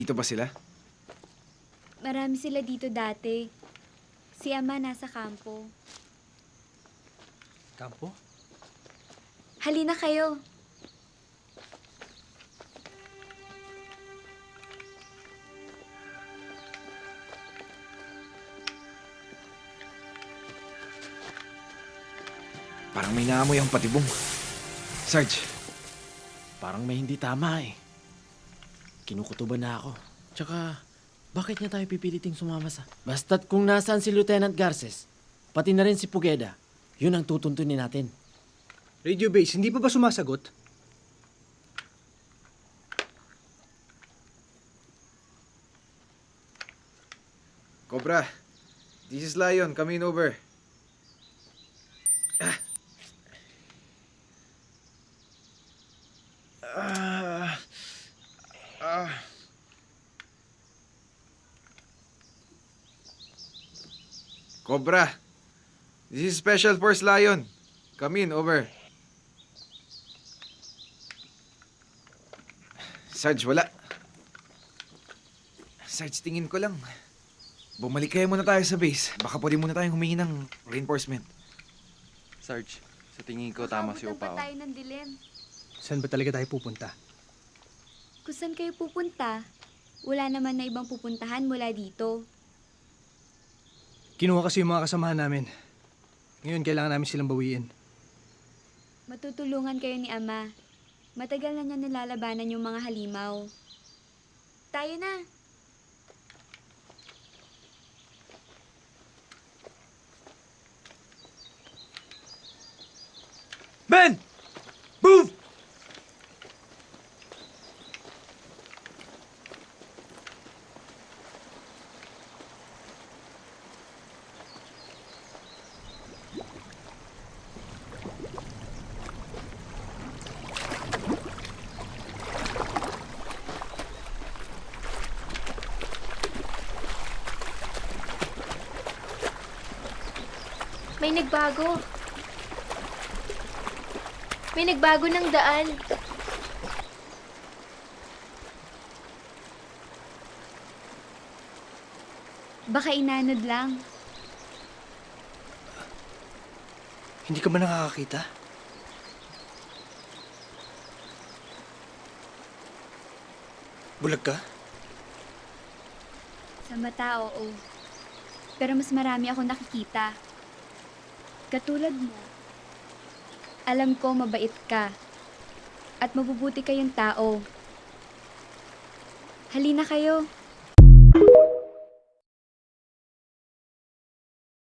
Dito ba sila? Marami sila dito dati. Si Ama nasa kampo. Kampo? Halina kayo. Parang may naamoy ang patibong. Sarge, Parang may hindi tama eh. Kinukutuban na ako. Tsaka, bakit niya tayo pipiliting sumama sa... Basta't kung nasaan si Lieutenant Garces, pati na rin si Pugeda, yun ang tutuntunin natin. Radio base, hindi pa ba sumasagot? Cobra, this is Lion, coming over. Cobra, this is Special Force Lion. Come in, over. Sarge, wala. Sarge, tingin ko lang. Bumalik kaya muna tayo sa base. Baka pwede muna tayong humingi ng reinforcement. Sarge, sa tingin ko tama si Makaabutan Opao. pa tayo ng dilim. Saan ba talaga tayo pupunta? Kung saan kayo pupunta, wala naman na ibang pupuntahan mula dito. Kinuha kasi yung mga kasamahan namin. Ngayon, kailangan namin silang bawiin. Matutulungan kayo ni Ama. Matagal na niya nilalabanan yung mga halimaw. Tayo na. Ben! Move! May nagbago. May nagbago ng daan. Baka inanod lang. Hindi ka ba nakakakita? Bulag ka? Sa mata, oo. Pero mas marami akong nakikita. Katulad mo. Alam ko mabait ka. At mabubuti kayong tao. Halina kayo.